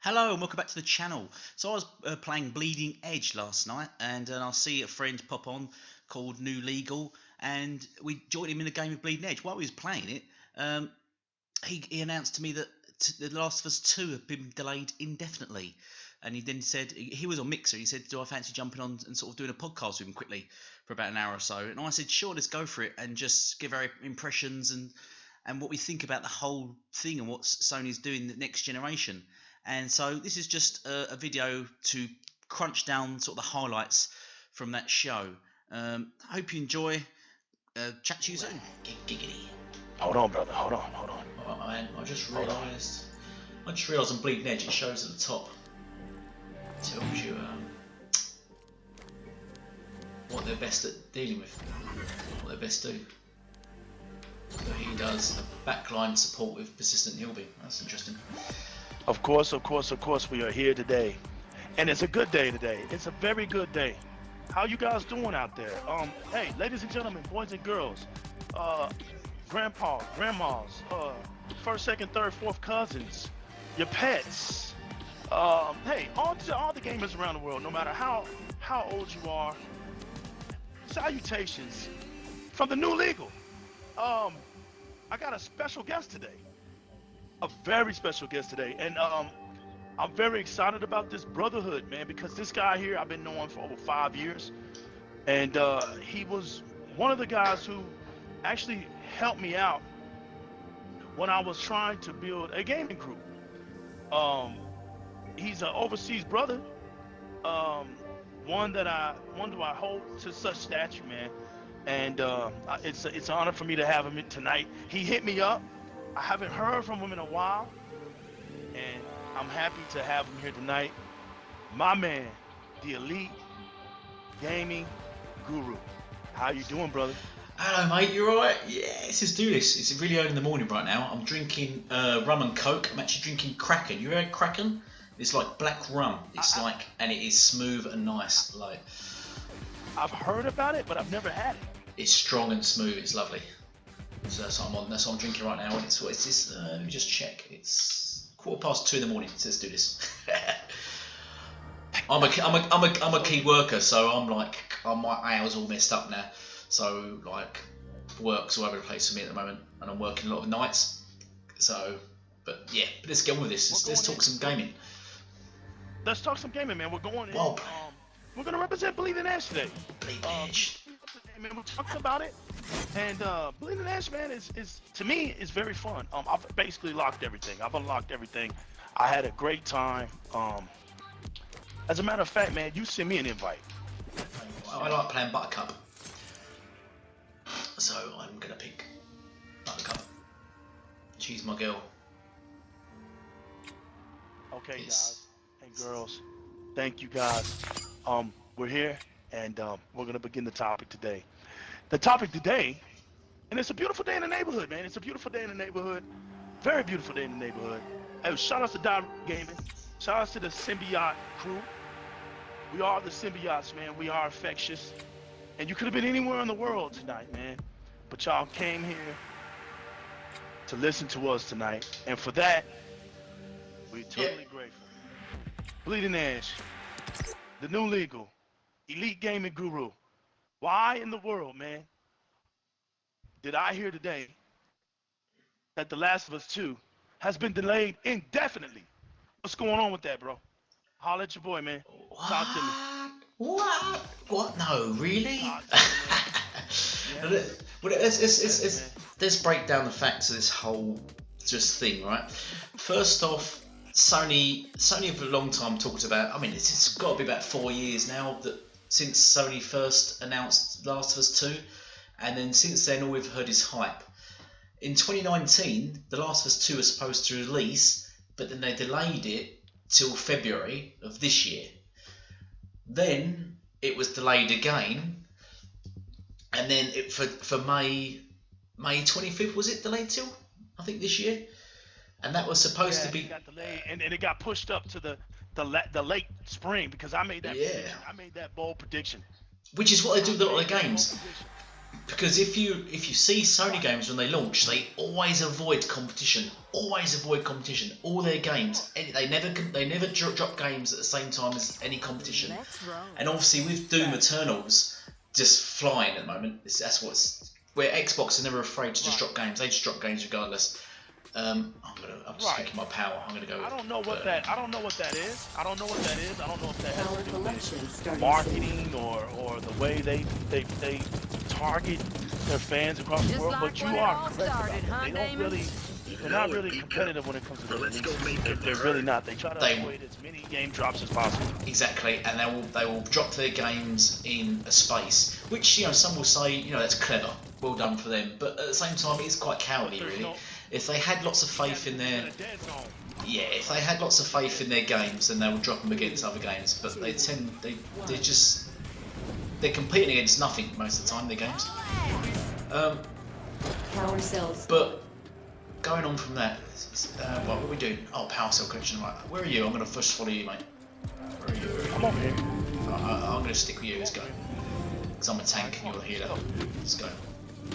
Hello and welcome back to the channel. So I was playing Bleeding Edge last night, and I see a friend pop on called New Legal, and we joined him in a game of Bleeding Edge. While he was playing it, he announced to me that The Last of Us 2 had been delayed indefinitely, and he then said he was on Mixer. He said, "Do I fancy jumping on and sort of doing a podcast with him quickly for about an hour or so?" And I said, "Sure, let's go for it and just give our impressions and what we think about the whole thing and what Sony's doing the next generation." And so this is just a video to crunch down sort of the highlights from that show. I hope you enjoy. Chat to you soon. Giggity. Hold on, brother. Hold on. Alright, man. I just realised on Bleeding Edge it shows at the top. It tells you what they're best at dealing with, what they best do. So he does the backline support with persistent heal beam. That's interesting. Of course, we are here today. And it's a good day today. It's a very good day. How you guys doing out there? Hey, ladies and gentlemen, boys and girls, grandpas, grandmas, first, second, third, fourth cousins, your pets. Hey, all the gamers around the world, no matter how old you are, salutations from the New Legal. I got a special guest today. A very special guest today, and I'm very excited about this brotherhood, man, because this guy here I've been knowing for over 5 years, and he was one of the guys who actually helped me out when I was trying to build a gaming group. He's an overseas brother, one do I hold to such stature, man, and it's an honor for me to have him tonight. He hit me up. I haven't heard from him in a while, and I'm happy to have him here tonight. My man, the elite gaming guru. How you doing, brother? Hello, mate. You alright? Yeah, let's just do this. It's really early in the morning right now. I'm drinking rum and coke. I'm actually drinking Kraken. You heard Kraken? It's like black rum. It's and it is smooth and nice. Like, I've heard about it, but I've never had it. It's strong and smooth. It's lovely. So that's what I'm on. That's what I'm drinking right now. It's this. Let me just check. It's 2:15 in the morning. So let's do this. I'm a key worker, so I'm like, my hours all messed up now. So like, work's all over the place for me at the moment, and I'm working a lot of nights. So, but yeah, let's get on with this. Let's talk some gaming. Let's talk some gaming, man. We're going in. Well, we're gonna represent Bleeding Edge today. Bleeding Edge. Man, we talked about it, and Bleeding Edge, man, is to me is very fun. I've basically locked everything. I've unlocked everything. I had a great time. As a matter of fact, man, you sent me an invite. I like playing Buttercup, so I'm gonna pick Buttercup. She's my girl. Okay, guys and girls, thank you guys. We're here, and we're gonna begin the topic today. The topic today, and it's a beautiful day in the neighborhood, man. It's a beautiful day in the neighborhood. Very beautiful day in the neighborhood. Hey, shout out to Dot Gaming. Shout out to the Symbiote crew. We are the Symbiotes, man. We are infectious. And you could have been anywhere in the world tonight, man. But y'all came here to listen to us tonight. And for that, we're totally grateful. Bleeding Edge, the New Legal, elite gaming guru. Why in the world, man, did I hear today that The Last of Us 2 has been delayed indefinitely? What's going on with that, bro? Holla at your boy, man. Talk to me. What? No, really? Well, let's break down the facts of this whole thing, right? First off, Sony for a long time talked about. I mean, it's got to be about 4 years now since Sony first announced Last of Us 2, and then since then all we've heard is hype. In 2019, The Last of Us 2 was supposed to release, but then they delayed it till February of this year. Then it was delayed again, and then for May 25th, was it delayed till? I think this year, and that was supposed to be. It got delayed, and it got pushed up to the late spring because I made that prediction. I made that bold prediction. Which is what they do with a lot of games. Because if you see Sony games when they launch, they always avoid competition. Always avoid competition. All their games, they never drop games at the same time as any competition. And obviously with Doom Eternals just flying at the moment, that's what's where Xbox are never afraid to just drop games. They just drop games regardless. I'm just thinking my power. I'm gonna go. I don't know what that is. I don't know what that is. I don't know if that has to do with marketing or the way they target their fans across the world. But you are correct about that. They're not really competitive when it comes to the release. They're really not. They try to avoid as many game drops as possible. Exactly, and they will drop their games in a space, which some will say that's clever, well done for them. But at the same time, it's quite cowardly, really. If they had lots of faith in their if they had lots of faith in their games, then they would drop them against other games. But they're competing against nothing most of the time. Their games. Power cells. But going on from that, what are we doing? Oh, power cell collection. Right, where are you? I'm gonna first follow you, mate. Where are you? I'm over here. I'm gonna stick with you. Let's go. Because I'm a tank and you're a healer. Let's go.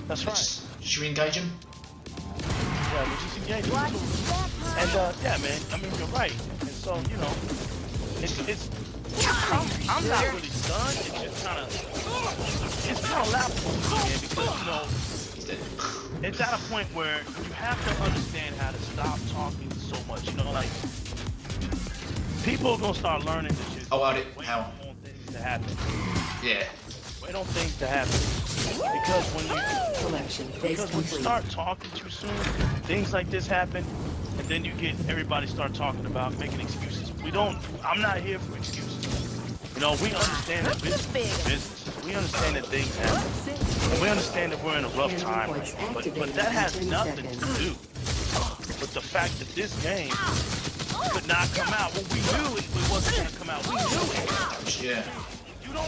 That's right. Should we engage him? Yeah, we just engage him. And yeah, man. I mean, you're right. And so it's. I'm not really done. It's just kind of laughable to me, man, because it's at a point where you have to understand how to stop talking so much. Like people are gonna start learning to just wait on things to happen. Yeah. Wait on things to happen. Because when you start talking too soon, things like this happen, and then you get everybody start talking about making excuses. I'm not here for excuses. We understand that business is business. We understand that things happen. And we understand that we're in a rough time right now. But that has nothing to do with the fact that this game could not come out. Well, we knew it wasn't going to come out. We knew it. Yeah. You don't know.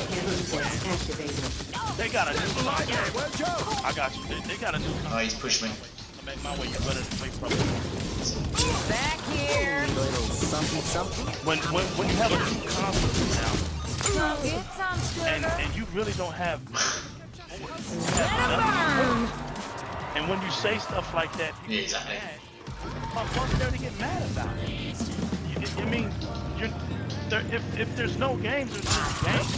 They got a new contract. I got you. They got a new contract. Oh, he's pushed me. I make my way. You better wait from me. Back here. Something. When you have a new console now, Get some sugar. and you really don't have and when you say stuff like that, Yeah, exactly. What's there to get mad about? I mean, if there's no games, there's no games.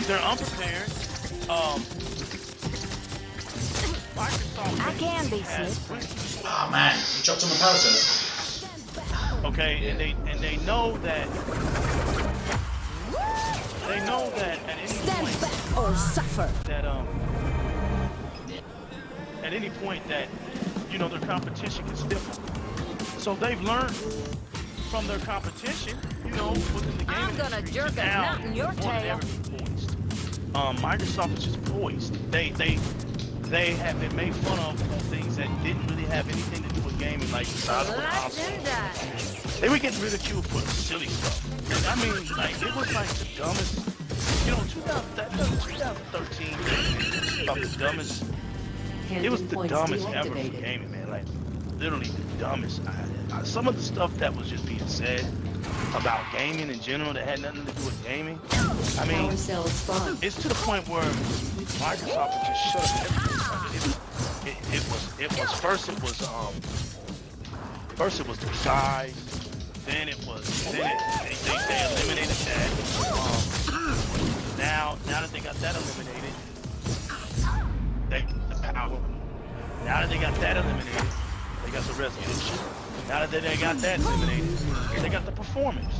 They're unprepared. Microsoft I can be slick. Oh man, you dropped on the power cell. Okay, and they know that at any Stand point back or suffer. that at any point that their competition can stiffen. So they've learned from their competition, within the game. I'm gonna jerk a nut in your tail. Microsoft is just poised. They have been made fun of things that didn't really have anything to do with gaming, like the size of the console. They were getting ridiculed for silly stuff. And I mean, like, it was like the dumbest, 2013, about the dumbest, it was the dumbest ever for gaming, man. Like, literally the dumbest. Some of the stuff that was just being said about gaming in general that had nothing to do with gaming. I mean, it's to the point where Microsoft would just shut up everything. It was first it was the size, then they eliminated that. Now that they got that eliminated, the power. Now that they got that eliminated, they got the resolution. Now that they got that eliminated, they got the performance.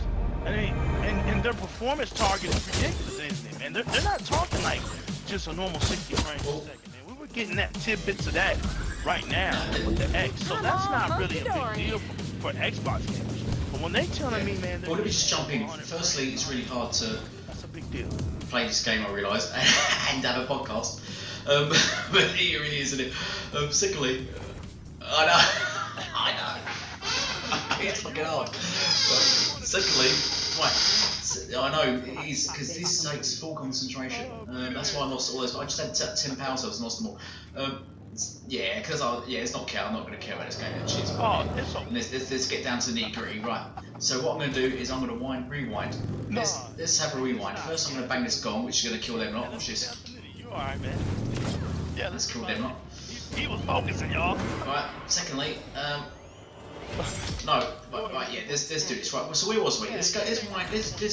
And their performance target is ridiculous, isn't it? And they're not talking like just a normal 60 frames per second. Man, we were getting that tidbits of that right now with the X. So that's not really a big deal for Xbox gamers. But when they telling me, man, well, let me just jump in. Firstly, it's really hard to that's a big deal. Play this game, I realise, and have a podcast. But it really is, isn't it? Secondly, I know. It's fucking hard. But secondly, right, I know it is because this takes full concentration. That's why I lost all those. I just had 10 power cells and lost them all. Yeah, because it's not care. I'm not going to care about this game. Actually, it's Oh, it's okay. and let's get down to the nitty-gritty. Right. So what I'm going to do is I'm going to rewind. Let's have a rewind. First, I'm going to bang this gong, which is going to kill them lot. Watch this. You alright, man? Yeah, Let's kill them lot. He was focusing, y'all. Right. Secondly, no, right, yeah. Let's do this. Right. So where was we? Let's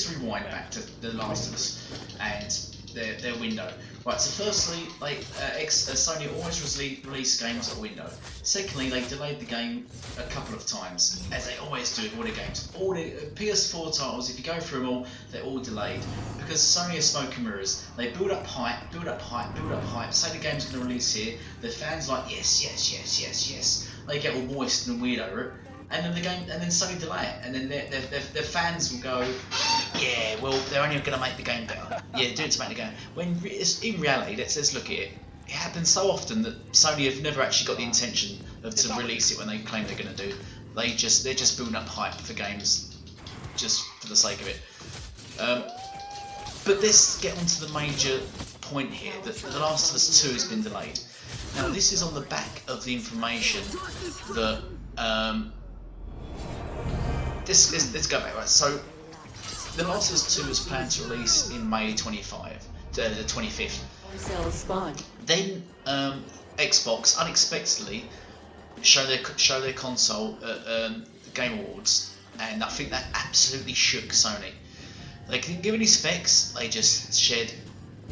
rewind back to The Last of Us and their window. Right. So firstly, Sony always release games at a window. Secondly, they delayed the game a couple of times, as they always do with all their games. All the PS4 titles, if you go through them all, they're all delayed because Sony are smoke and mirrors. They build up hype, say the game's going to release here. The fans like yes. They get all moist and weird over it, and then Sony delay it, and then their fans will go, yeah, well they're only going to make the game better. Yeah, do it to make the game. When in reality, let's look at it. It happens so often that Sony have never actually got the intention to release it when they claim they're going to do. They're just building up hype for games, just for the sake of it. But let's get on to the major point here, that The Last of Us 2 has been delayed. Now this is on the back of the information that let's go back, right. So The Last of Us 2 was planned to release in May 25, the 25th. Cells spawned. Then Xbox unexpectedly show their console at the Game Awards, and I think that absolutely shook Sony. They didn't give any specs. They just said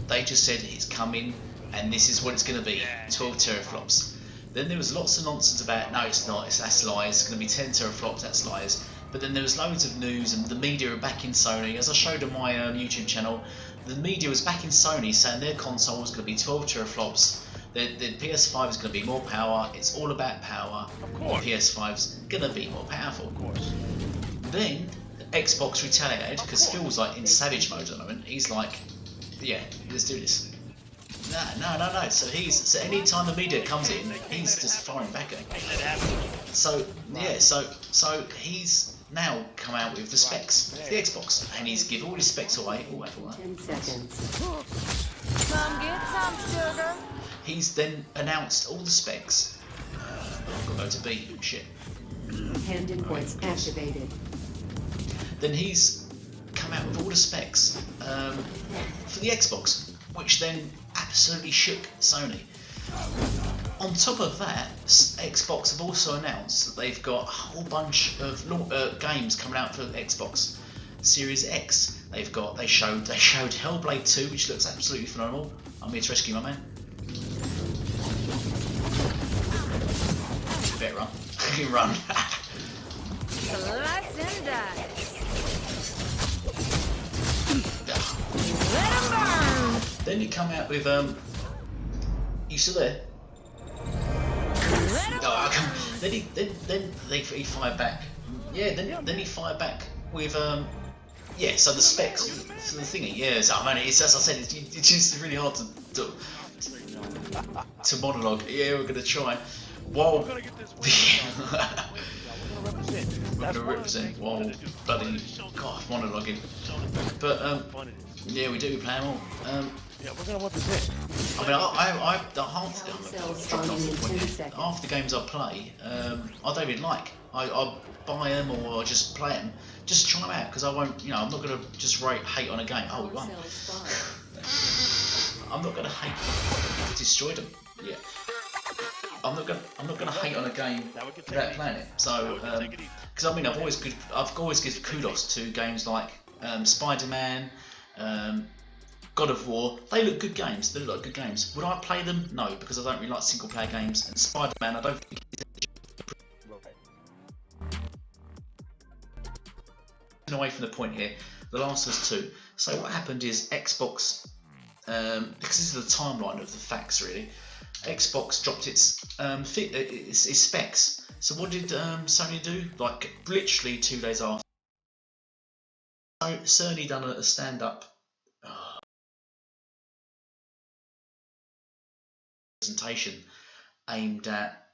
it's coming, and this is what it's going to be. 12 teraflops. Then there was lots of nonsense about no, it's not. That's lies. It's going to be 10 teraflops. That's lies. But then there was loads of news, and the media are backing Sony. As I showed on my YouTube channel, the media was backing Sony, saying their console was going to be 12 teraflops. The PS5 is going to be more power. It's all about power. Of course. The PS5's going to be more powerful. Of course. Then Xbox retaliated because Phil's like in savage mode at the moment. He's like, yeah, let's do this. No. So any time the media comes in, he's just firing back at him. So yeah, so he's now come out with the specs, the Xbox, and he's give all his specs away. Oh, wait, 10 seconds. Come get some sugar. He's then announced all the specs. I've got to go to B. Shit. Hand inputs activated. Then he's come out with all the specs for the Xbox, which then absolutely shook Sony. On top of that, Xbox have also announced that they've got a whole bunch of games coming out for Xbox Series X. They showed Hellblade 2, which looks absolutely phenomenal. I'm here to rescue my man. You better run. You run. Slice and dice. Let 'em burn. Then you come out with you still there? Let 'em Oh, then he fired back. Yeah, then he fired back with yeah. So the specs, so the thingy. Yeah, so I mean, it's as I said, it's just really hard to monologue. Yeah, we're gonna try. While We're gonna get this. we're gonna represent while bloody God monologuing. But yeah, we do play them all. Yeah, we're gonna represent. I mean, I the half Cells dropping off spawning the in point 10 here. seconds. Half the games I play, I don't even like. I buy them or I just play them, just try them out because I won't. You know, I'm not gonna just hate on a game. Oh, we won. Cells spawned. I'm not gonna hate. Destroyed them. Yeah. I'm not gonna hate on a game without playing it. So, because I mean, I've always given kudos to games like Spider-Man, God of War. They look good games. They look like good games. Would I play them? No, because I don't really like single-player games. And Spider-Man, I don't think. Away from the point here, The Last of Us 2. So what happened is Xbox, because this is the timeline of the facts really. Xbox dropped its specs. So what did Sony do? Like literally 2 days after, Sony done a stand-up presentation aimed at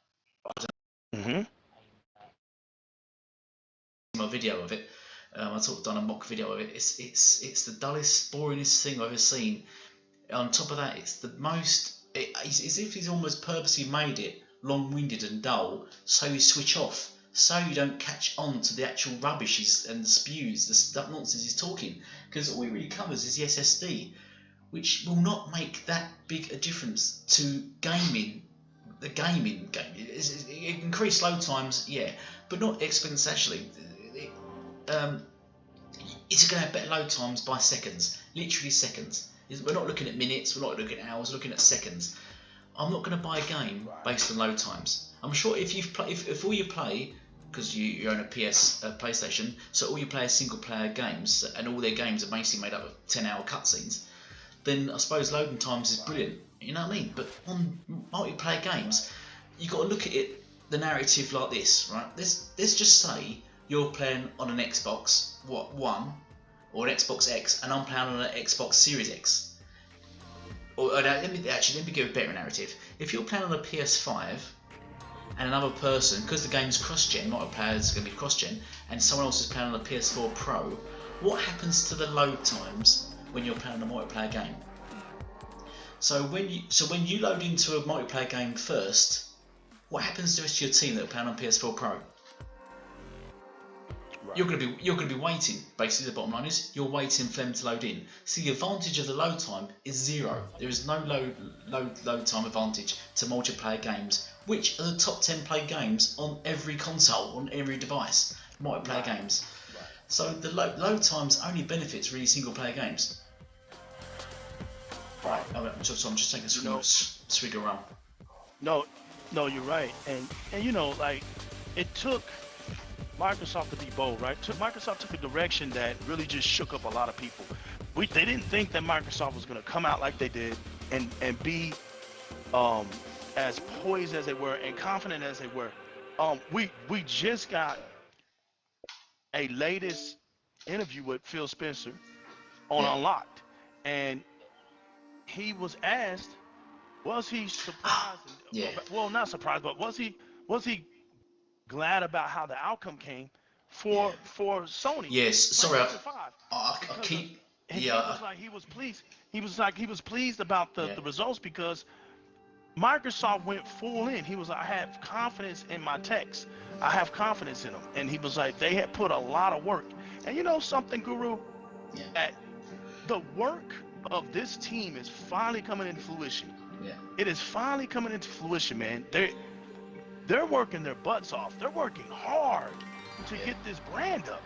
my video of it. I sort of done a mock video of it. It's the dullest, boringest thing I've ever seen. On top of that, it's the most It's as if he's almost purposely made it long-winded and dull, so you switch off, so you don't catch on to the actual rubbish and the spews, the stuff nonsense he's talking, because all he really covers is the SSD, which will not make that big a difference to gaming. The gaming game, it increased load times, yeah, but not exponentially. It's going to have better load times by seconds, literally seconds. We're not looking at minutes, we're not looking at hours, we're looking at seconds. I'm not going to buy a game based on load times. I'm sure if all you play, because you own a PlayStation, so all you play is single player games, and all their games are basically made up of 10-hour cutscenes, then I suppose loading times is brilliant. You know what I mean? But on multiplayer games, you got to look at it, the narrative like this, right? Let's just say you're playing on an Xbox One or an Xbox X, and I'm playing on an Xbox Series X. Or let me give a better narrative. If you're playing on a PS5 and another person, because the game's cross-gen, multiplayer is going to be cross-gen, and someone else is playing on a PS4 Pro, what happens to the load times when you're playing a multiplayer game? So when you load into a multiplayer game first, what happens to the rest of your team that are playing on PS4 Pro? Right. You're gonna be waiting. Basically, the bottom line is you're waiting for them to load in. See, the advantage of the load time is zero. There is no load time advantage to multiplayer games, which are the top 10 played games on every console, on every device. Multiplayer games. Right. So the load times only benefits really single player games. Right. So I'm just taking a swig of rum. No, you're right. And you know, like, it took Microsoft to be bold, right? Microsoft took a direction that really just shook up a lot of people. They didn't think that Microsoft was going to come out like they did and be as poised as they were and confident as they were. We just got a latest interview with Phil Spencer on Unlocked, and he was asked, was he surprised? Well, not surprised, but was he glad about how the outcome came for Sony? Yes. Sorry, he was pleased. He was pleased about the results because Microsoft went full in. He was like, I have confidence in my techs. I have confidence in them. And he was like, they had put a lot of work. And you know something, Guru? That the work of this team is finally coming into fruition. Yeah. It is finally coming into fruition, man. They're working their butts off. They're working hard to get this brand up.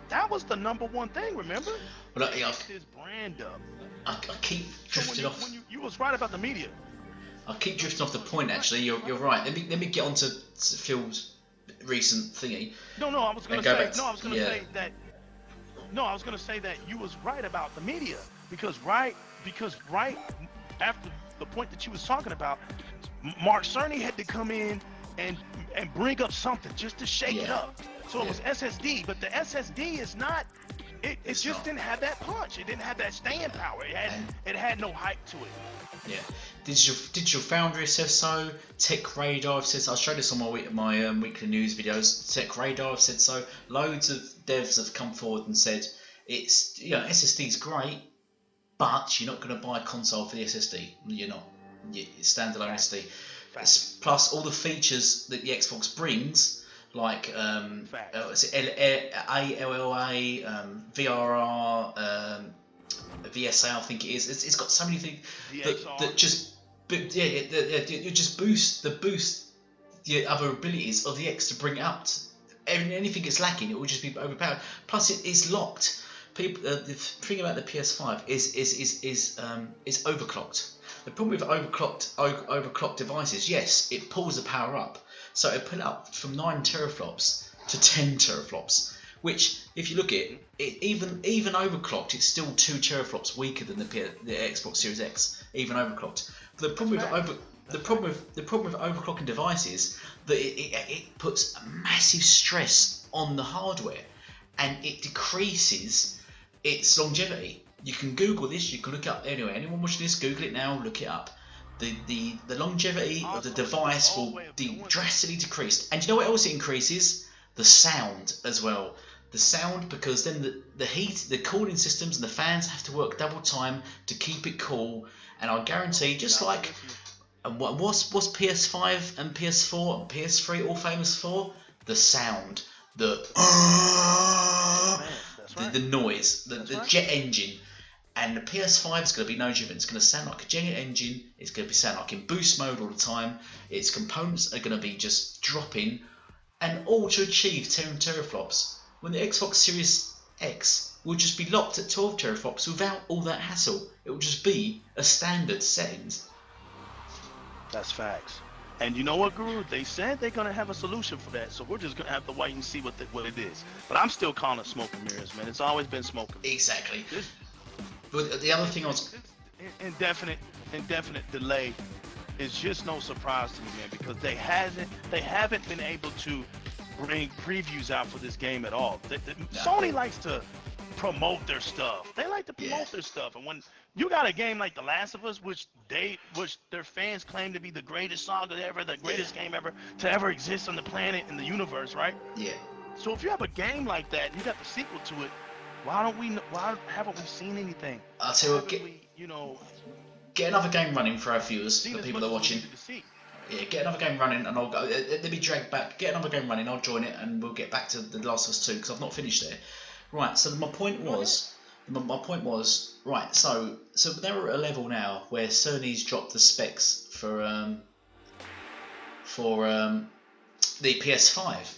That was the number one thing, remember? But get this brand up. I keep drifting off. You was right about the media. I keep drifting off the point. Actually, you're right. Let me get on to Phil's recent thingy. I was going to say that you was right about the media because right after the point that you was talking about, Mark Cerny had to come in and bring up something just to shake it up. So it was SSD, but the SSD is not. It just didn't have that punch. It didn't have that staying power. It had no hype to it. Yeah. Digital Foundry says so. Tech Radar says so. I showed this on my weekly news videos. Tech Radar said so. Loads of devs have come forward and said it's SSD is great, but you're not going to buy a console for the SSD. You're not. It's standalone SSD. Plus all the features that the Xbox brings, like ALLA, VRR, VSA, I think it is. It's got so many things that just boost the other abilities of the X to bring it up. Anything that's lacking, it will just be overpowered. Plus, it's locked. The thing about the PS5 is overclocked. The problem with overclocked devices, yes, it pulls the power up. So it put it up from 9 teraflops to 10 teraflops, which, if you look at it, even overclocked, it's still 2 teraflops weaker than the Xbox Series X, even overclocked. But the problem with overclocking devices that it puts a massive stress on the hardware, and it decreases its longevity. You can Google this. You can look up anyway. Anyone watching this, Google it now. Look it up. The longevity of the device will drastically decrease. And you know what else it increases? The sound as well. The sound, because then the heat, the cooling systems and the fans have to work double time to keep it cool. And I guarantee, just like And what's PS5 and PS4 and PS3 all famous for? The sound, the That's right. the noise, the That's right. jet engine. And the PS5 is going to be no different. It's going to sound like a jet engine. It's going to be sound like in boost mode all the time. Its components are going to be just dropping, and all to achieve 10 teraflops. When the Xbox Series X will just be locked at 12 teraflops without all that hassle. It will just be a standard settings. That's facts. And you know what, Guru? They said they're gonna have a solution for that, so we're just gonna have to wait and see what it is. But I'm still calling it smoke and mirrors, man. It's always been smoke and mirrors. Exactly. But the other thing I was indefinite delay is just no surprise to me, man, because they haven't been able to bring previews out for this game at all. Sony likes to promote their stuff. They like to promote their stuff, and when you got a game like The Last of Us, which their fans claim to be the greatest saga ever, the greatest game ever to ever exist on the planet in the universe, right? Yeah. So if you have a game like that and you got the sequel to it, why haven't we seen anything? I'll tell you, get another game running for our viewers, the people that are watching. Yeah, get another game running, and I'll go. Let me drag back. Get another game running. I'll join it, and we'll get back to The Last of Us 2 because I've not finished there. Right. So my point was, right. So they're at a level now where Sony's dropped the specs for the PS5.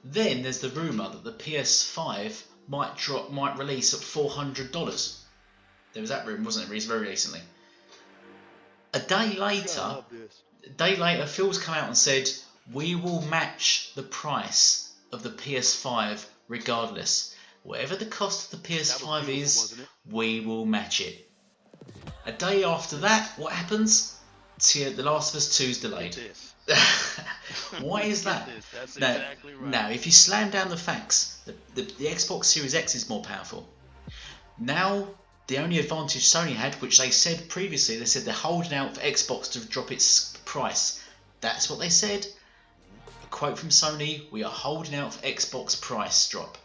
Then there's the rumor that the PS5 might release at $400. There was that rumor, wasn't it? Very recently. A day later, Phil's come out and said, we will match the price of the PS5 regardless. Whatever the cost of the PS5 is, we will match it. A day after that, what happens? The Last of Us 2 is delayed. Why is that? That's exactly right. Now, if you slam down the facts, the Xbox Series X is more powerful. Now, the only advantage Sony had, which they said previously, they said they're holding out for Xbox to drop its price. That's what they said. A quote from Sony, we are holding out for Xbox price drop.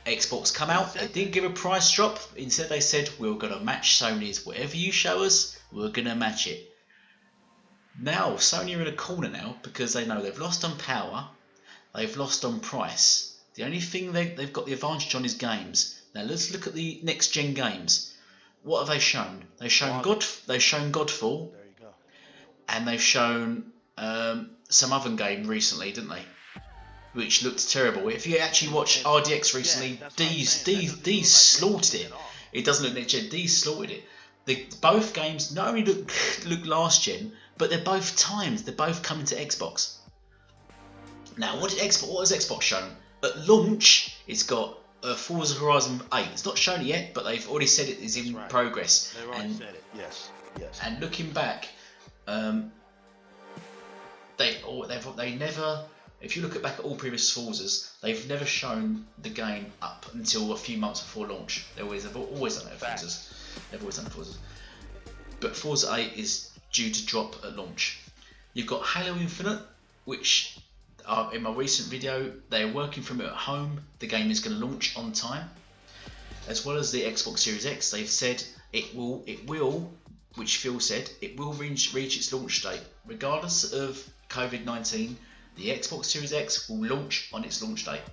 Xbox come out, they didn't give a price drop. Instead they said, we're going to match Sony's. Whatever you show us, we're going to match it. Now, Sony are in a corner now because they know they've lost on power, they've lost on price. The only thing they've got the advantage on is games. Now let's look at the next gen games. What have they shown? They've shown Godfall. There you go. And they've shown some other game recently, didn't they? Which looked terrible. If you actually watch RDX recently, D's slaughtered it. It doesn't look next gen. D's slaughtered it. Both games not only look last gen, but they're both timed. They're both coming to Xbox. Now, what has Xbox shown? At launch, it's got Forza Horizon 8. It's not shown it yet, but they've already said it is in progress. They've already said it. Yes. And looking back, they never. If you look back at all previous Forzas, they've never shown the game up until a few months before launch. They've always done it at Forzas. They've always done it at Forzas. But Forza 8 is due to drop at launch. You've got Halo Infinite, which in my recent video, they're working from it at home. The game is going to launch on time. As well as the Xbox Series X, they've said it will, which Phil said, it will reach its launch date. Regardless of COVID-19, the Xbox Series X will launch on its launch date,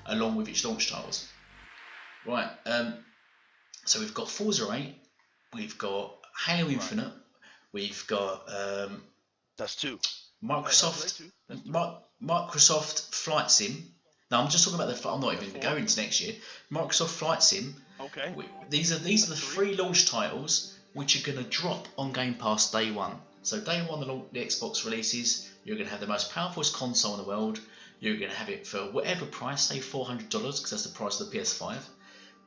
along with its launch titles. Right, so we've got Forza 8, we've got Halo Infinite, we've got that's two. Microsoft Flight Sim. No, I'm just talking about I'm not even going to next year. Microsoft Flight Sim. Okay. These are the three launch titles which are going to drop on Game Pass day one. So day one, the Xbox releases. You're going to have the most powerful console in the world. You're going to have it for whatever price, say $400, because that's the price of the PS5.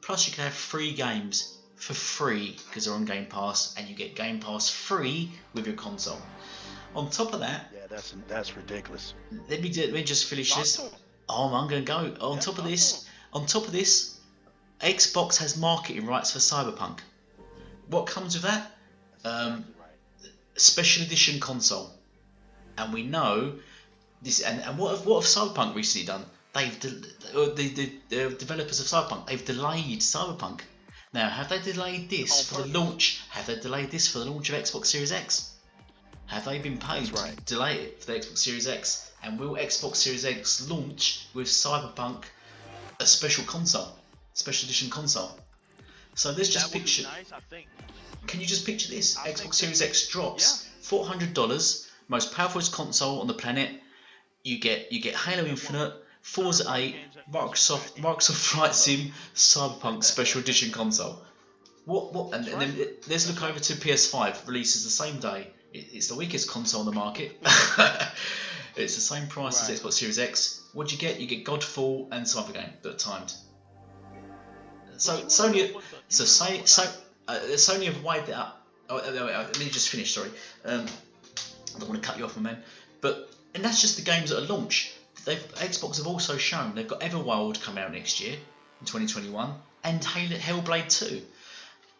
Plus, you can have 3 games for free because they're on Game Pass, and you get Game Pass free with your console. On top of that, yeah, that's ridiculous. Let me just finish this. I'm going to go. On top of this, Xbox has marketing rights for Cyberpunk. What comes with that? Special edition console. And we know this. And what have Cyberpunk recently done? The developers of Cyberpunk, they've delayed Cyberpunk. Now, have they delayed this for the launch? Have they delayed this for the launch of Xbox Series X? Have they been paid That's right. to delay it for the Xbox Series X? And will Xbox Series X launch with Cyberpunk, a special console, special edition console? So let's just That would be picture. nice, I think. Can you just picture this? I think Xbox Series X drops $400, most powerful console on the planet. You get Halo Infinite, Forza 8, Microsoft Flight Sim, Cyberpunk Special Edition console. What? And then let's look over to PS5. Releases the same day. It's the weakest console on the market. It's the same price as Xbox Series X. What do you get? You get Godfall and Cybergame that are timed. So Sony have weighed that up. Let me just finish. Sorry, I don't want to cut you off, my man. And that's just the games that are launched. Xbox have also shown they've got Everwild come out next year in 2021 and Hellblade 2.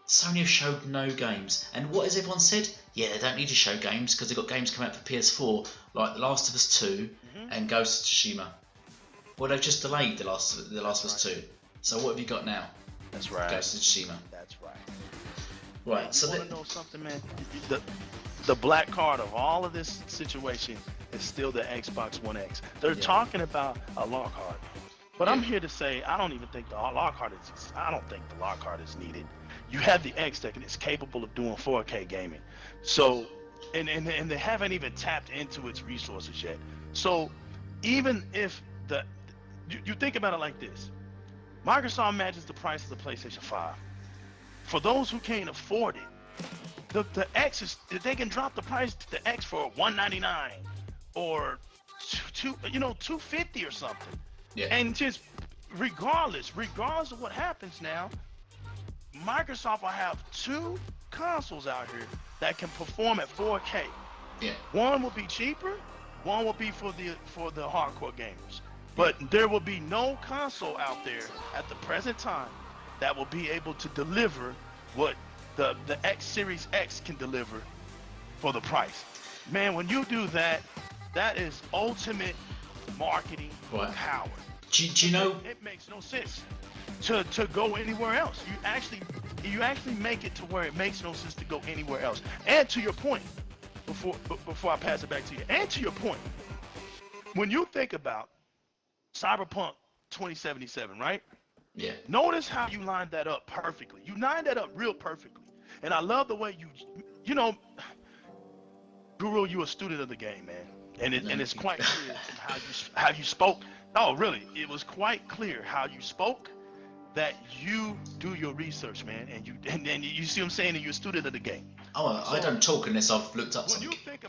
Sony have showed no games, and what has everyone said? Yeah, they don't need to show games because they've got games coming out for PS4 like The Last of Us 2 and Ghost of Tsushima. Well, they've just delayed The Last of Us 2. So what have you got now? That's right. Ghost of Tsushima. That's right. Right. So you want to know something, man? The black card of all of this situation is still the Xbox One X. They're talking about a lock card, but I'm here to say I don't even think the lock card is. I don't think the lock card is needed. You have the X that is capable of doing 4K gaming. So, and they haven't even tapped into its resources yet. So, even if you think about it like this, Microsoft matches the price of the PlayStation 5. For those who can't afford it, the X is, they can drop the price to the X for $199 or $250 or something. Yeah. And just regardless of what happens now, Microsoft will have two consoles out here that can perform at 4K. Yeah. One will be cheaper, one will be for the hardcore gamers. But there will be no console out there at the present time that will be able to deliver what the X Series X can deliver for the price. Man, when you do that, that is ultimate marketing power. Do you know? It makes no sense to go anywhere else. You actually make it to where it makes no sense to go anywhere else. And to your point, before I pass it back to you, and to your point, when you think about Cyberpunk 2077, right? Yeah. Notice how you lined that up perfectly. You lined that up real perfectly. And I love the way you know, Guru, you're a student of the game, man. And it's quite clear how you spoke. No, really, it was quite clear how you spoke, that you do your research, man, and you see what I'm saying, and you're a student of the game. Oh, so, I don't talk unless I've looked up something. When you think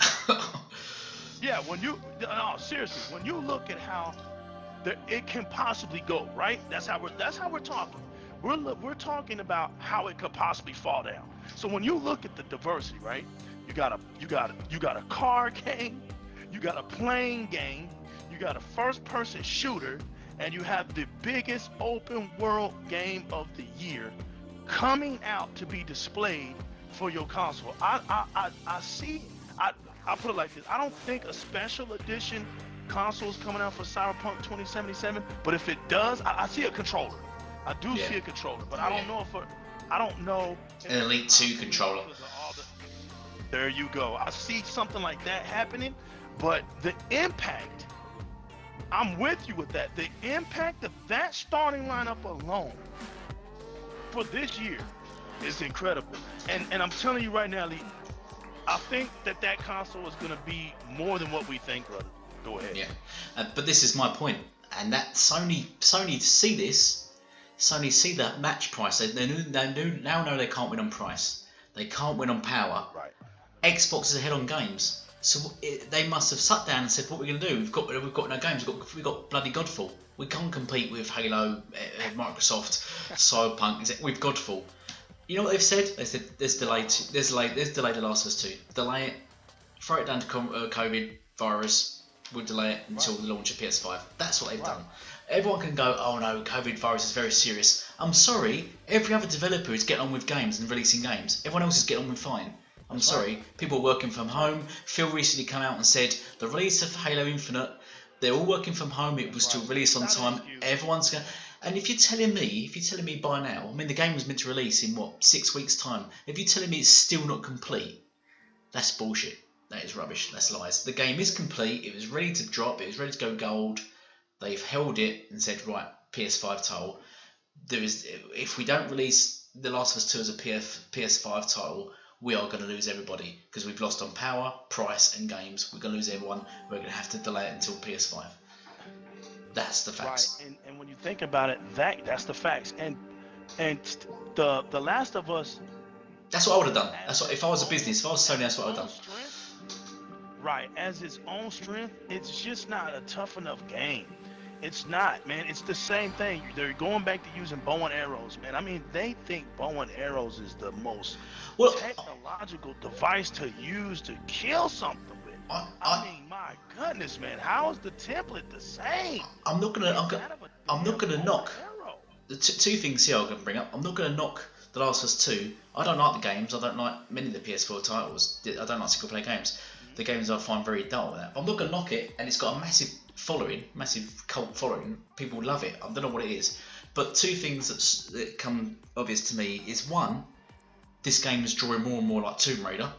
about seriously, when you look at how it can possibly go, right? That's how we're talking. We're talking about how it could possibly fall down. So when you look at the diversity, right? You got a car game, you got a plane game, you got a first-person shooter, and you have the biggest open world game of the year coming out to be displayed for your console. I put it like this. I don't think a special edition console is coming out for Cyberpunk 2077, but if it does, I see a controller. I do see a controller, but I don't know. An Elite 2 controller. There you go. I see something like that happening, but the impact, I'm with you with that. The impact of that starting lineup alone for this year is incredible. And I'm telling you right now, Lee, I think that console is going to be more than what we think, brother. Go ahead. Yeah, but this is my point, and that Sony see this. Sony see that match price. They now know they can't win on price. They can't win on power. Right. Xbox is ahead on games, so they must have sat down and said, "What are we going to do? We've got no games. We've got bloody Godfall. We can't compete with Halo, Microsoft, Cyberpunk. We've Godfall." You know what they've said? They said, "There's delay The Last of Us 2. Delay it. Throw it down to COVID virus. We'll delay it until the launch of PS5." That's what they've done. Everyone can go, "Oh no, COVID virus is very serious." I'm sorry, every other developer is getting on with games and releasing games. Everyone else is getting on with fine. I'm sorry, people are working from home. Phil recently came out and said the release of Halo Infinite, they're all working from home. It was still released on time. Everyone's going. And if you're telling me by now, I mean the game was meant to release in 6 weeks' time. If you're telling me it's still not complete, that's bullshit. That is rubbish. That's lies. The game is complete. It was ready to drop. It was ready to go gold. They've held it and said, right, PS5 title. If we don't release The Last of Us 2 as a PS5 title, we are going to lose everybody because we've lost on power, price, and games. We're going to lose everyone. We're going to have to delay it until PS5. That's the facts. Right, and when you think about it, that's the facts. And the Last of Us. That's what I would have done. That's what, if I was a business, if I was Sony, that's what I would have done. Right, as its own strength, it's just not a tough enough game. It's not, man. It's the same thing. They're going back to using bow and arrows, man. I mean, they think bow and arrows is the most technological device to use to kill something with. I mean, my goodness, man. How is the template the same? I'm not gonna knock. The two things here I'm gonna bring up. I'm not gonna knock The Last of Us 2. I don't like the games. I don't like many of the PS4 titles. I don't like single player games. The games I find very dull with that. But I'm not gonna knock it, and it's got a massive following, massive cult following. People love it. I don't know what it is, but two things that come obvious to me is one, this game is drawing more and more like Tomb Raider.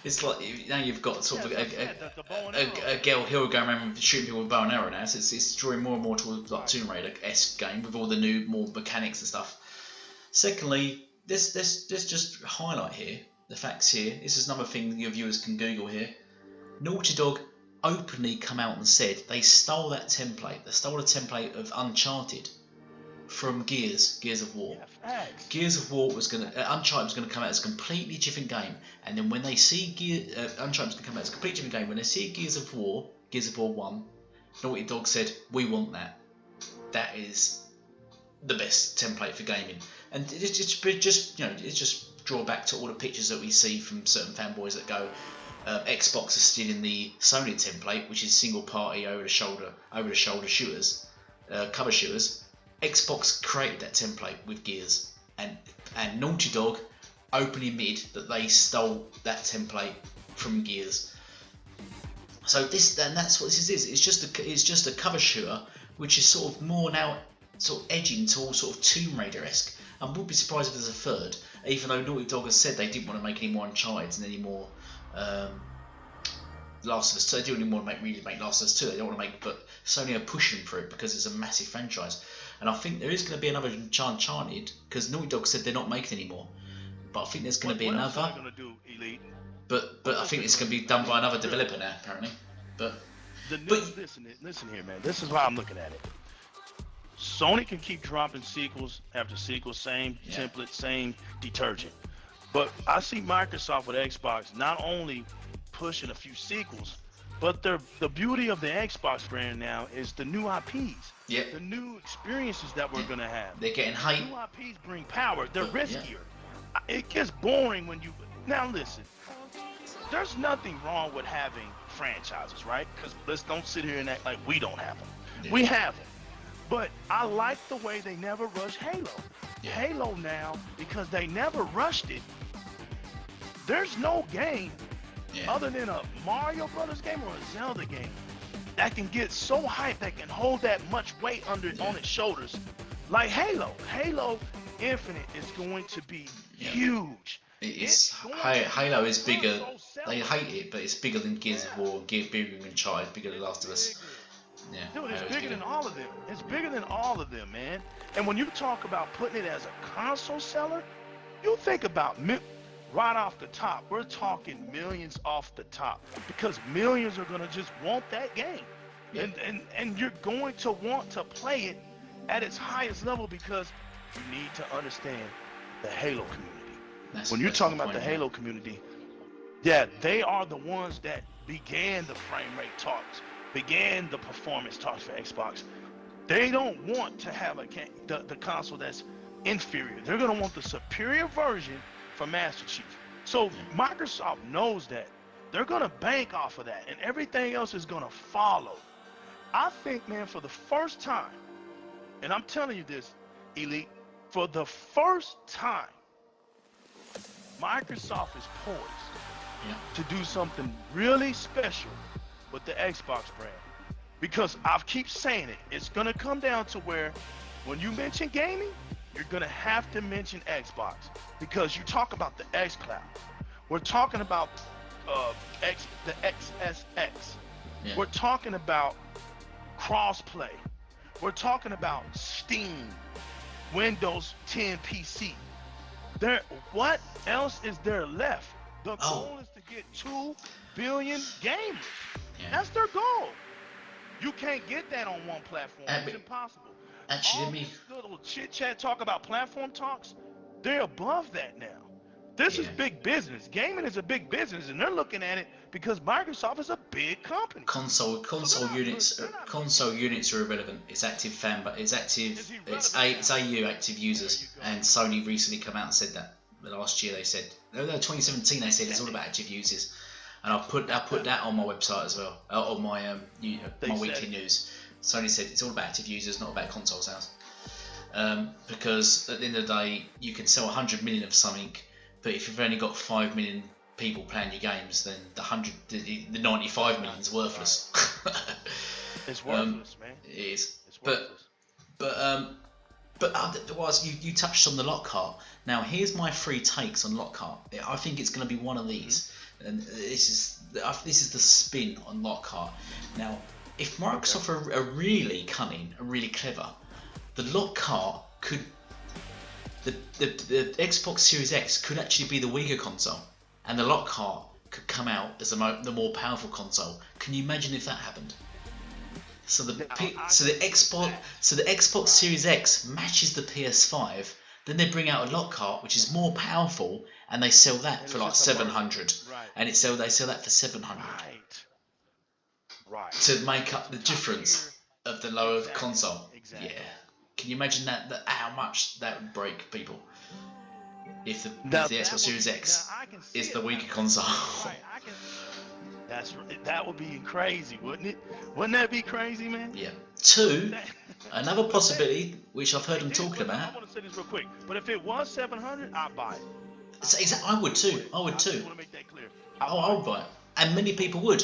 It's like now you've got sort of a girl here going around shooting people with bow and arrow now. So it's drawing more and more towards like Tomb Raider-esque game with all the new more mechanics and stuff. Secondly, let's just highlight here the facts here. This is another thing that your viewers can Google here. Naughty Dog openly come out and said they stole that template. They stole the template of Uncharted from Gears of War. Gears of War was Uncharted was gonna come out as a completely different game, and then when they see Uncharted was gonna come out as a completely different game, when they see Gears of War 1, Naughty Dog said, we want that. That is the best template for gaming, and it's just draw back to all the pictures that we see from certain fanboys that go, Xbox is stealing the Sony template, which is single party over the shoulder shooters, cover shooters. Xbox created that template with Gears, and Naughty Dog openly admitted that they stole that template from Gears. So that's what this is. It's just a cover shooter, which is sort of more now sort of edging towards sort of Tomb Raider-esque. I wouldn't be surprised if there's a third, even though Naughty Dog has said they didn't want to make any more Uncharted and any more Last of Us 2. They didn't want to make Last of Us 2. They don't want to make, but Sony are pushing for it because it's a massive franchise. And I think there is going to be another Uncharted because Naughty Dog said they're not making any more. But I think there's going to be another. What going to do, Elite? But I think it's going to be done by another developer now, apparently. Listen here, man. This is how I'm looking at it. Sony can keep dropping sequels after sequels, same template, same detergent. But I see Microsoft with Xbox not only pushing a few sequels, but the beauty of the Xbox brand now is the new IPs. Yeah. The new experiences that we're gonna have. They're getting hype. New IPs bring power. They're riskier. It gets boring when you. Now listen, there's nothing wrong with having franchises, right? Because let's don't sit here and act like we don't have them. Yeah. We have them. But I like the way they never rush Halo. Yeah. Halo now, because they never rushed it, there's no game other than a Mario Brothers game or a Zelda game that can get so hyped, that can hold that much weight on its shoulders like Halo. Halo Infinite is going to be huge. Halo is bigger. They hate it, but it's bigger than Gears of War, bigger than Uncharted, bigger than Last of Us. Yeah, dude, it's bigger than all of them. It's bigger than all of them, man. And when you talk about putting it as a console seller, you think about right off the top, we're talking millions off the top, because millions are gonna just want that game, and you're going to want to play it at its highest level, because you need to understand the Halo community. When you're talking about the Halo community, they are the ones that began the frame rate talks, began the performance talks for Xbox. They don't want to have the console that's inferior. They're gonna want the superior version for Master Chief. So Microsoft knows that. They're gonna bank off of that, and everything else is gonna follow. I think, man, for the first time, and I'm telling you this, Elite, for the first time, Microsoft is poised to do something really special with the Xbox brand. Because I keep saying it, it's gonna come down to where when you mention gaming, you're gonna have to mention Xbox, because you talk about the xCloud. We're talking about the XSX. Yeah. We're talking about crossplay. We're talking about Steam, Windows 10 PC. What else is there left? The goal is to get 2 billion gamers. Yeah. That's their goal. You can't get that on one platform. It's impossible. Actually, All let me. this little chit chat talk about platform talks, they're above that now. This is big business. Gaming is a big business, and they're looking at it because Microsoft is a big company. Console units are irrelevant. It's active it's AU active users, and Sony recently come out and said that. Last year they said, no, 2017 they said it's all about active users, and I put that on my website as well, on my my weekly news. Sony said it's all about active users, not about console sales, because at the end of the day you can sell 100 million of something, but if you've only got 5 million people playing your games, then the 95 million is worthless. It's worthless, man. It is. It's worthless. But otherwise, you touched on the Lockhart. Now, here's my 3 takes on Lockhart. I think it's going to be one of these, and this is the spin on Lockhart. Now, if Microsoft are really cunning and really clever, the Lockhart could. The Xbox Series X could actually be the weaker console, and the Lockhart could come out as the more powerful console. Can you imagine if that happened? So the Xbox Series X matches the PS5. Then they bring out a Lockhart which is more powerful, and they sell that for like 700. Right. And they sell that for 700. Right. To make up the difference of the lower console. Exactly. Yeah. Can you imagine that how much that would break people if the Xbox Series X is the weaker console? Right. That would be crazy, wouldn't it? Wouldn't that be crazy, man? Yeah. 2, another possibility which I've heard them talking about. I want to say this real quick, but if it was 700, I'd buy it. I would too. I want to make that clear. I would buy it, and many people would.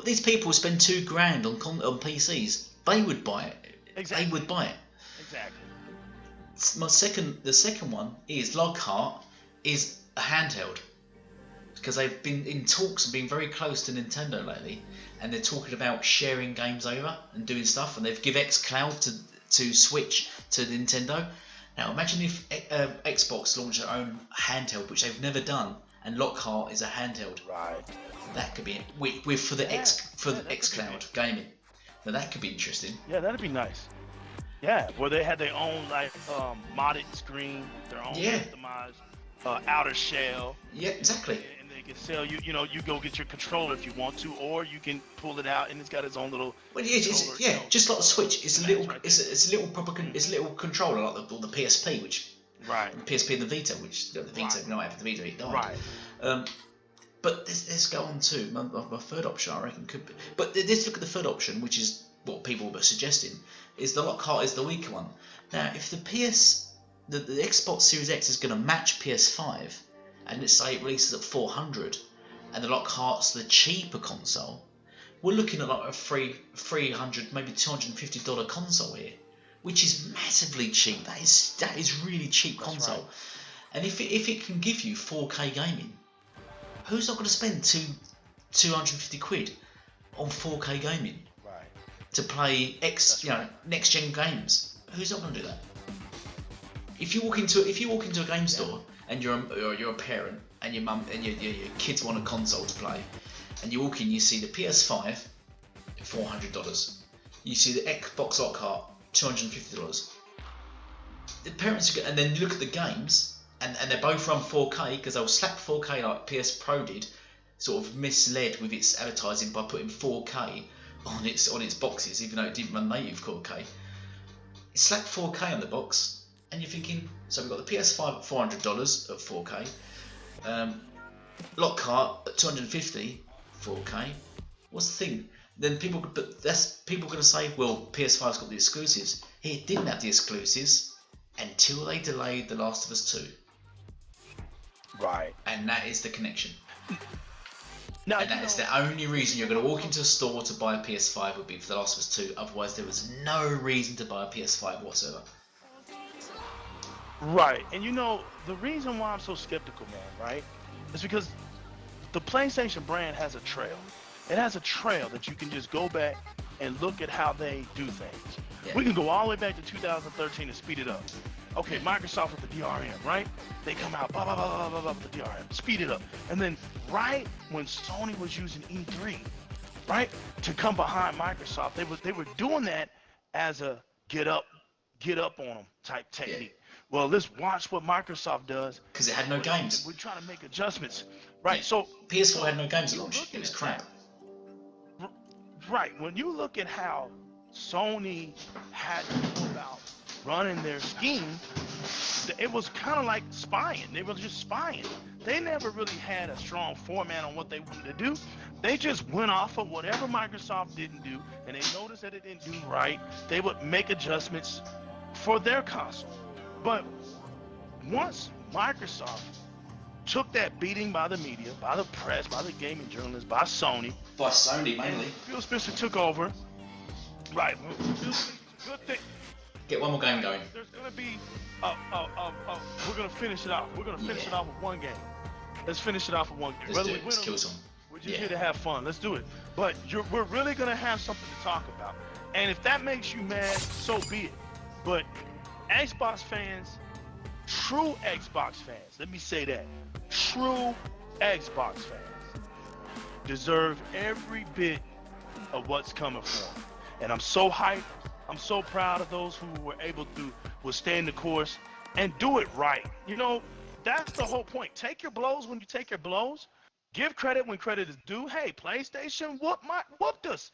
These people spend $2,000 on PCs. They would buy it. Exactly. They would buy it. Exactly. The second one is Lockhart is a handheld, because they've been in talks and been very close to Nintendo lately, and they're talking about sharing games over and doing stuff, and they've give xCloud to Switch to Nintendo. Now imagine if Xbox launched their own handheld, which they've never done, and Lockhart is a handheld. Right. That could be it. For the xCloud gaming. Now that could be interesting. Yeah, that'd be nice. Yeah, where they had their own modded screen, their own customized outer shell. Yeah, exactly. And they can sell you. You know, you go get your controller if you want to, or you can pull it out and it's got its own little. Well, just like the Switch. It's a little, it's a little controller like the PSP, which the PSP and the Vita, which the Vita, no, I have the Vita. Right. But let's go on to my third option. I reckon could be. But let's look at the third option, which is what people were suggesting, is the Lockhart is the weaker one. Now, if the Xbox Series X is going to match PS5, and let's say it releases at 400, and the Lockhart's the cheaper console, we're looking at like a $300, maybe $250 console here, which is massively cheap. That is really cheap console. Right. And if it can give you 4K gaming, who's not going to spend 250 quid on 4K gaming? To play next gen games? Who's not going to do that? If you walk into a game store and you're a parent and your mum and your kids want a console to play, and you walk in, you see the PS5, $400. You see the Xbox Lockhart, $250. The parents and then you look at the games, and they both run 4K because they'll slap 4K like PS Pro did, sort of misled with its advertising by putting 4K on its boxes, even though it didn't run native 4K. It slapped 4K on the box, and you're thinking, so we've got the PS5 at $400 at 4K, Lockhart at $250 4K. What's the thing? Then people going to say, well, PS5's got the exclusives. It didn't have the exclusives until they delayed The Last of Us 2. Right. And that is the connection. Now, and that is the only reason you're going to walk into a store to buy a PS5 would be for The Last of Us 2. Otherwise, there was no reason to buy a PS5 whatsoever. Right. And the reason why I'm so skeptical, man, right, is because the PlayStation brand has a trail. It has a trail that you can just go back and look at how they do things. Yeah. We can go all the way back to 2013 and speed it up. Okay, Microsoft with the DRM, right? They come out, blah, blah, blah, blah, blah, blah, with the DRM, speed it up. And then right when Sony was using E3, right, to come behind Microsoft, they were doing that as a get up on them type technique. Well, let's watch what Microsoft does. Because it had no games. We're trying to make adjustments. Right, Yeah. so PS4 had no games at launch. It was crap. Right, when you look at how Sony had to go about running their scheme, it was kind of like spying. They were just spying. They never really had a strong format on what they wanted to do. They just went off of whatever Microsoft didn't do, and they noticed that it didn't do right. They would make adjustments for their console. But once Microsoft took that beating by the media, by the press, by the gaming journalists, by Sony. By Sony mainly. Phil Spencer took over. Right. Good thing. Get one more game going. There's gonna be we're gonna finish it off. We're gonna finish it off with one game. Let's finish it off with one game. Let's do it. Let's kill some. We're just here to have fun. Let's do it. But we're really gonna have something to talk about. And if that makes you mad, so be it. But Xbox fans, true Xbox fans, let me say that. True Xbox fans deserve every bit of what's coming for them. And I'm so hyped. I'm so proud of those who were able to withstand the course and do it right. You know, that's the whole point. Take your blows when you take your blows. Give credit when credit is due. Hey, PlayStation whooped us.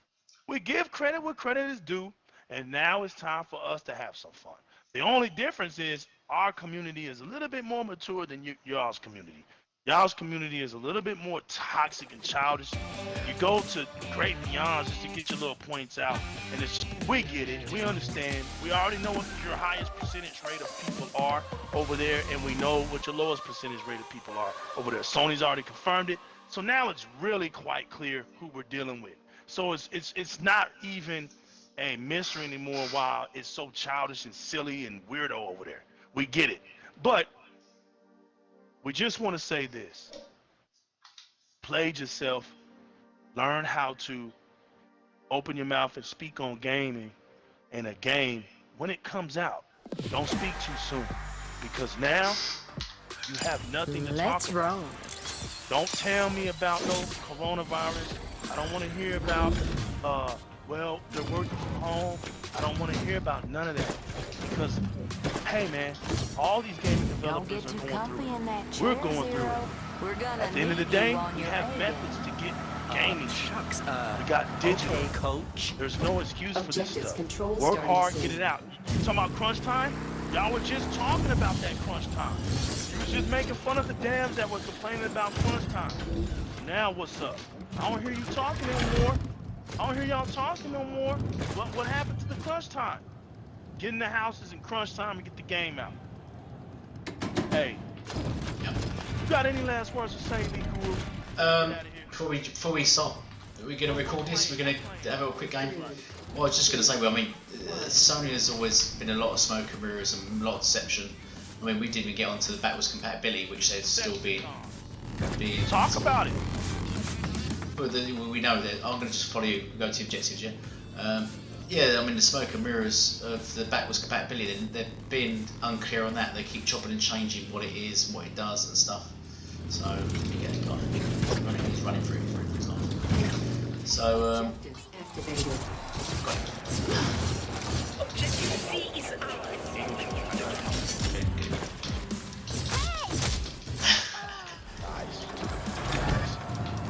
We give credit where credit is due, and now it's time for us to have some fun. The only difference is our community is a little bit more mature than y'all's community. Y'all's community is a little bit more toxic and childish. You go to great beyonds just to get your little points out, and we get it. We understand. We already know what your highest percentage rate of people are over there, and we know what your lowest percentage rate of people are over there. Sony's already confirmed it, so now it's really quite clear who we're dealing with. So it's not even a mystery anymore why it's so childish and silly and weirdo over there. We get it, but we just want to say this. Play yourself. Learn how to open your mouth and speak on gaming in a game when it comes out. Don't speak too soon, because now you have nothing to talk about. roll. Don't tell me about no coronavirus. I don't want to hear about, well, they're working from home. I don't want to hear about none of that. Because, hey, man, all these gaming developers are going through it. We're going through it. We're gonna At the end of the day, we have methods to get gaming. We got digital. Okay, coach. There's no excuse for this Objectives stuff. control Work starting hard, soon. get it out. You talking about crunch time? Y'all were just talking about that crunch time. You was just making fun of the dams that were complaining about crunch time. Now what's up? I don't hear you talking anymore. I don't hear y'all talking no more. What happened to the crunch time? Get in the houses in crunch time and get the game out. Hey, you got any last words to say, Lee Guru? Before we stop, we're going to record this. We're going to have a quick game. Well, I was just going to say, well, I mean, Sony has always been a lot of smoke and mirrors and a lot of deception. I mean, we didn't get onto the backwards compatibility, which they've still been Talk about it. But we know that I'm going to just follow you. Go to objectives, yeah. Yeah, I mean the smoke and mirrors of the backwards compatibility. They've been unclear on that. They keep chopping and changing what it is and what it does and stuff. So yeah, he's running through his life. So Objectives activated.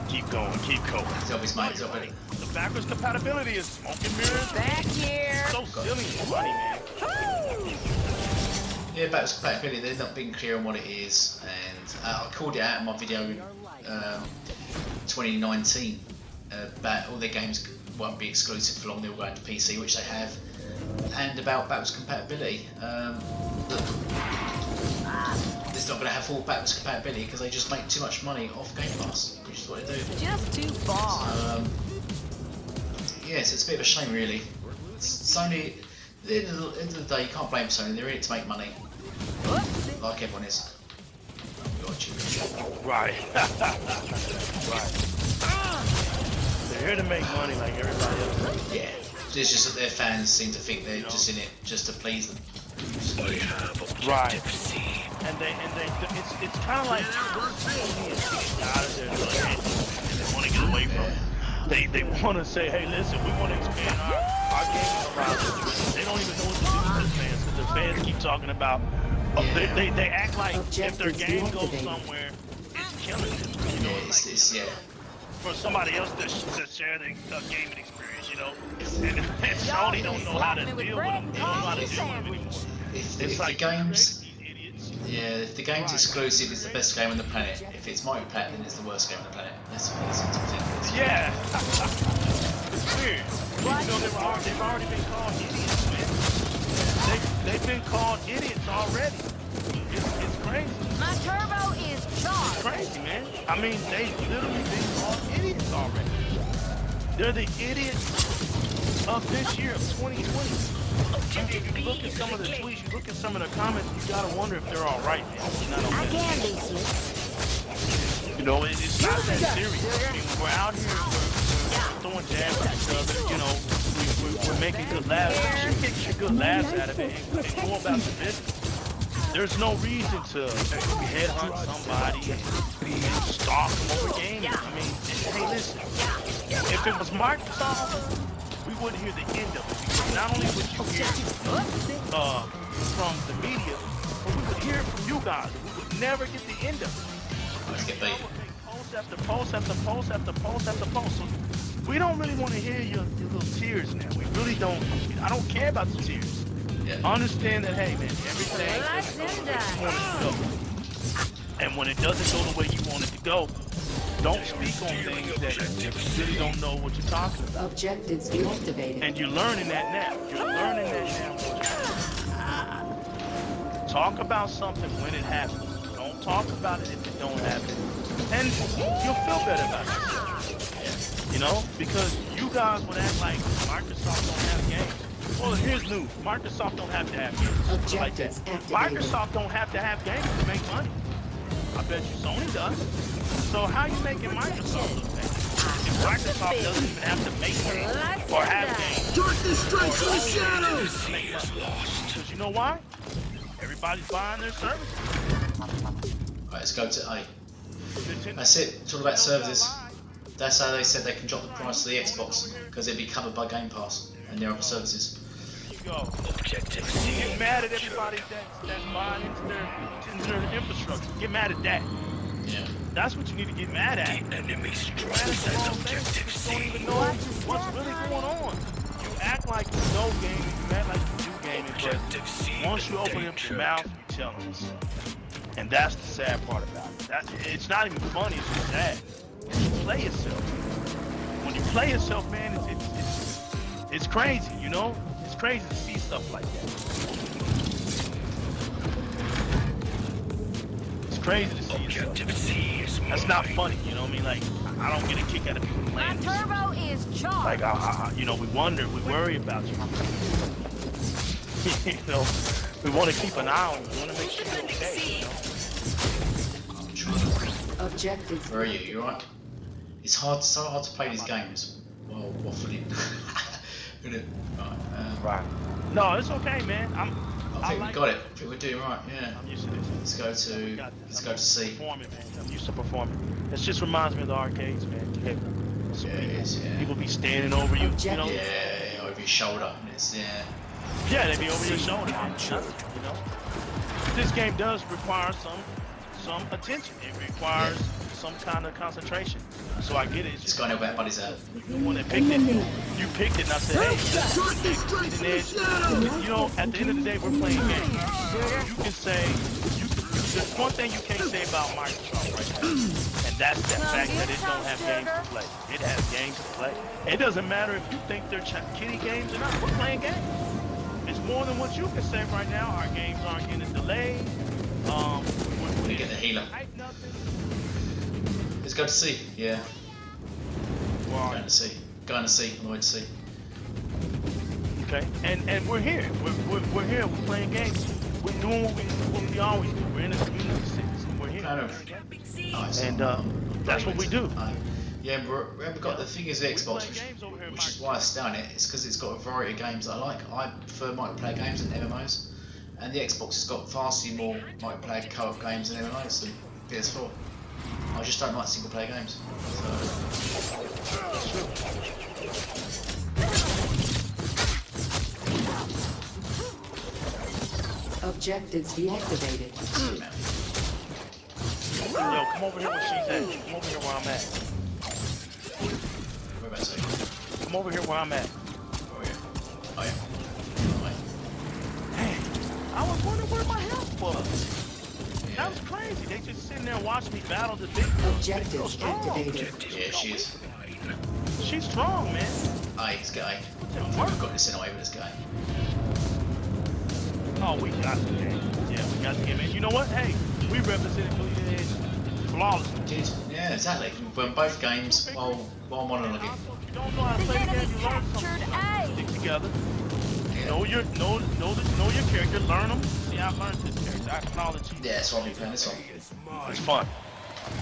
Keep going, keep going. Job is mate, job it. The backwards compatibility is smoking mirrors. Back here. So silly and funny, man. Yeah, backwards compatibility. They're not being clear on what it is, and I called it out in my video 2019 about all their games won't be exclusive for long. They'll go into PC, which they have, and about backwards compatibility. Look, it's not going to have full backwards compatibility because they just make too much money off Game Pass, which is what they do. Just too far. Yes, it's a bit of a shame, really. Sony, at the end of the day, you can't blame Sony. They're in it to make money, like everyone is. got you. Right. Right. They're here to make money like everybody else. Yeah. It's just that their fans seem to think they're just in it just to please them. Right. And it's kind of like out of there, and they want to get away from it. They want to say, hey, listen, we want to expand our gaming horizons. They don't even know what to do with their fans because their fans keep talking about. They act like if their game goes somewhere, it's killing them. You know, Yeah, for somebody else to share their gaming experience, you know. And Sony don't know how to deal with them. They don't know how to deal with them anymore. If the game's if the game's exclusive, it's the best game on the planet. If it's multiplayer, then it's the worst game on the planet. That's what I think. Yeah. It's weird. You know, they've already been called idiots, man. They've been called idiots already. It's crazy. My turbo is charged. It's crazy, man. I mean, they've literally been called idiots already. They're the idiots of this year, of 2020. You look at some of the tweets, you look at some of the comments, you gotta wonder if they're all right, man. It's not okay. I can be slick. You know, it's not that serious. I mean, we're out here, we're throwing jabs at each other, you know, we're making good laughs, get good laughs out of it, and go about the business. There's no reason to headhunt somebody and stalk them over gaming. I mean, hey, listen, if it was Microsoft, we wouldn't hear the end of it. Because not only would you hear from the media, but we would hear it from you guys. We would never get the end of it. Let's get beat. Post after post after post after post after post. So we don't really want to hear your little tears now. We really don't. I don't care about the tears. Yeah. Understand that, hey, man, everything doesn't go the way you want it to go. And when it doesn't go the way you want it to go, don't speak on things that you really don't know what you're talking about. Objectives deactivated. And you're learning that now. You're learning that now. Talk about something when it happens. Don't talk about it if it don't happen. And you'll feel better about yourself. You know? Because you guys would act like Microsoft don't have games. Well, here's news. Microsoft don't have to have games. Like that. Microsoft don't have to have games to make money. I bet you Sony does. So how are you making Microsoft look bad? If Microsoft doesn't even have to make games or have games. Darkness strikes from the shadows! Because you know why? Everybody's buying their services. Right, let's go to A. That's it. It's all about services. That's how they said they can drop the price of the Xbox, because it'd be covered by Game Pass and their other services. There you go. Get mad at everybody that's buying into their infrastructure. Get mad at that. Yeah. That's what you need to get mad at. Enemy strikes at objective C. You don't even know what's really going on. You act like you know gaming, you act like you do gaming, but once you open up your mouth, you tell us. And that's the sad part about it. It's not even funny, it's just sad. You play yourself. When you play yourself, man, it's crazy, you know? It's crazy to see stuff like that. It's crazy to see yourself. That's not funny, you know what I mean? Like, I don't get a kick out of people My playing this. turbo is charged. Like, you know, we wonder, we worry about you. You know, we want to keep an eye on you. We want to make sure you're okay, you know? Objective. Where are you? You alright? It's so hard to play these games while waffling. Right. No, it's okay, man. I think we got it. I think we're doing right. Yeah. I'm used to this. Let's go to C. Performing, man. I'm used to performing. It just reminds me of the arcades, man. Yeah, it is, yeah. People be standing over you, you know? Yeah, over your shoulder. Yeah, they be over your shoulder, man. You know? This game does require some attention. It requires some kind of concentration. So I get it. It's just going to help buddies out. The one that picked it, you picked it, and I said, hey, you know, at the end of the day, we're playing games. You can say, there's one thing you can't say about Microsoft right now, and that's the fact that it don't have games to play. It has games to play. It doesn't matter if you think they're kiddie games or not. We're playing games. It's more than what you can say right now. Our games aren't getting delayed. We're getting the healer. Let's go to C. Yeah. Going to C. Going to C. On the way to C. Okay. And we're here. We're here. We're playing games. We're doing what we always do. We're in the community cities, and we're here. kind of. Nice. And that's what we do. Yeah, we've got the thing is the Xbox, which is why I stay on it. It's because it's got a variety of games that I like. I prefer multiplayer games than MMOs, and the Xbox has got vastly more multiplayer co-op games than MMOs than PS4. I just don't like single player games. Objectives deactivated. Yo, come over here where she's at. Come over here where I'm at. Where about to say? Come over here where I'm at. Oh yeah. Oh yeah. Man, I was wondering where my health was. Yeah. That was crazy. They just sitting there and watching me battle the big Objectives activated. Yeah, she is. She's strong, man. Aye, let's get A. We've got this anyway, but let's go. Oh, we got the game. Yeah, we got the game. And you know what? Hey, we represented Bleeding Edge flawlessly. Did yeah, exactly. We won both games while monologuing. If you don't know how to The play the game, enemy you learn captured something. A. Stick together. Yeah. Know your character. Learn them. See, I learned this character. I acknowledge you. Yeah, that's why I've been playing this one. It's fun.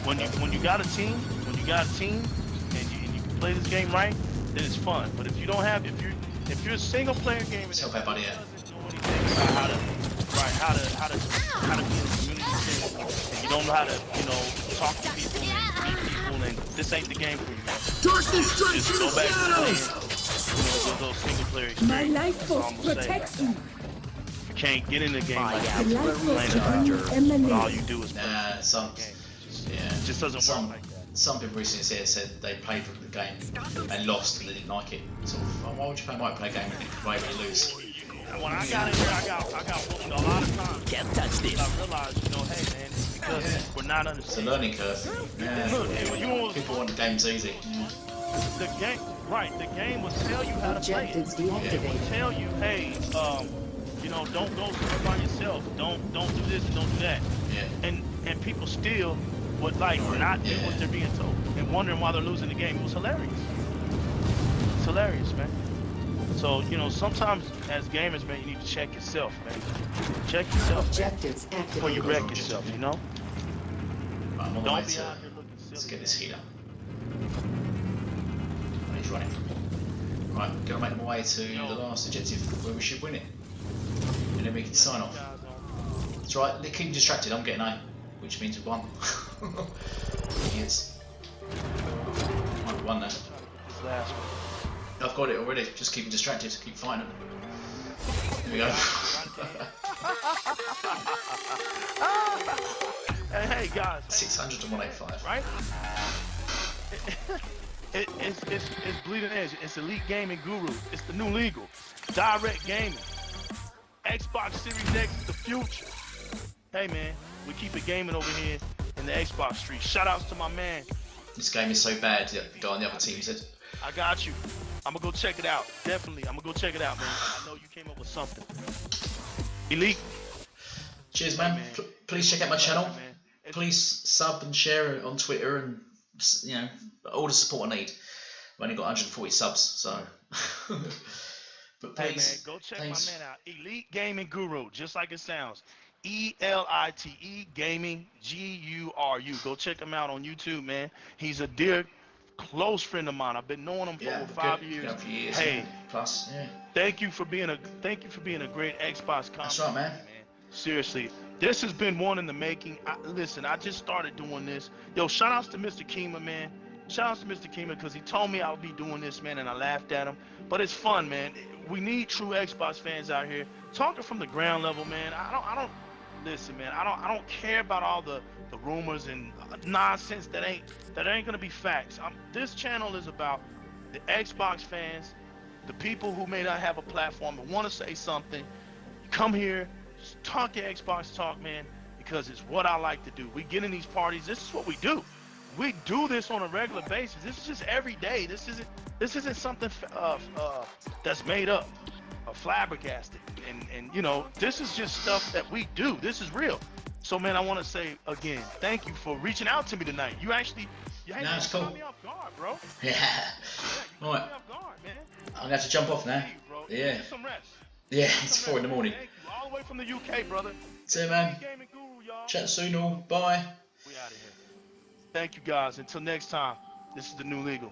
When you got a team, and you can play this game right, then it's fun. But if you don't have, if you're a single player game, Let's help everybody out. how to be in a community setting, and you don't know how to talk to people and meet people, and this ain't the game for you, man. Darkness strikes Just in go the back to playing, shadows. those single player My experiences. life That's all force I'm gonna say. protects you. You can't get in the game like The that. life force Playing brings but all emanate. you do is play Nah, some the game. yeah, It just doesn't some work like that. some people recently said they played the game and lost and they didn't like it. Sort of, why would you play a multiplayer game when you play when you lose? When I got in here, I got whooped a lot of times. Can't touch this. I realized, hey man, it's because we're not It's a understanding. learning curve. Yeah. Look, you almost, People want the games easy. the game, right? The game will tell you how to play it. Objectives It will deactivated. tell you, hey, don't go somewhere by yourself. Don't do this and don't do that. Yeah. And people still would like not do what they're being told and wondering why they're losing the game. It was hilarious. It's hilarious, man. So, sometimes as gamers, man, you need to check yourself, man. Check yourself, man, Objectives before you activated. wreck yourself, Right, I'm on the way Don't be to. out here looking silly. Let's get this heater. Oh, he's running. Right, gonna make my way to the last objective where we should win it. And then we can sign off. That's right, keep him distracted, I'm getting A, which means we won. Yes. Might be won now. This last one. I've got it already, just keep him distracted, keep fighting him. Here we go. Hey guys. 600 to 185. Right? It's Bleeding Edge. It's Elite Gaming Guru. It's the new legal. Direct gaming. Xbox Series X is the future. Hey man, we keep it gaming over here in the Xbox street. Shout outs to my man. This game is so bad, the guy on the other team said. I got you. I'm gonna go check it out. Definitely. I'm gonna go check it out, man. I know you came up with something. Elite. Cheers, man. man. Please check out my channel. Man. Please sub and share it on Twitter and, all the support I need. I've only got 140 subs, so. But Hey please, man, go check thanks. my man out. Elite Gaming Guru, just like it sounds. ELITE Gaming GURU. Go check him out on YouTube, man. He's a dear, close friend of mine. I've been knowing him for over 5 years. For years. Hey, yeah. Plus, yeah. thank you for being a great Xbox comment. That's right, man. Seriously, this has been one in the making. Listen, I just started doing this. Yo, shout outs to Mr. Kima, man. Shout outs to Mr. Kima because he told me I would be doing this, man, and I laughed at him. But it's fun, man. We need true Xbox fans out here talking from the ground level, man. I don't listen, man. I don't care about all the rumors and nonsense that ain't gonna be facts. This channel is about the Xbox fans, the people who may not have a platform but want to say something. You come here, just talk your Xbox talk, man, because it's what I like to do. We get in these parties. This is what we do. We do this on a regular basis. This is just every day. This isn't something that's made up or flabbergasted. And this is just stuff that we do. This is real. So man, I want to say again, thank you for reaching out to me tonight. You it's cool. caught me off guard, bro. Yeah. You Right. caught me off guard, man. I'm gonna have to jump off now. Thank you, bro. Yeah. Get some rest. Yeah, Get it's some 4 in the rest, morning. man. Thank you. All the way from the UK, brother. See you, man. Gaming Guru, y'all. Chat soon, all. Bye. Thank you guys. Until next time, this is the New Legal.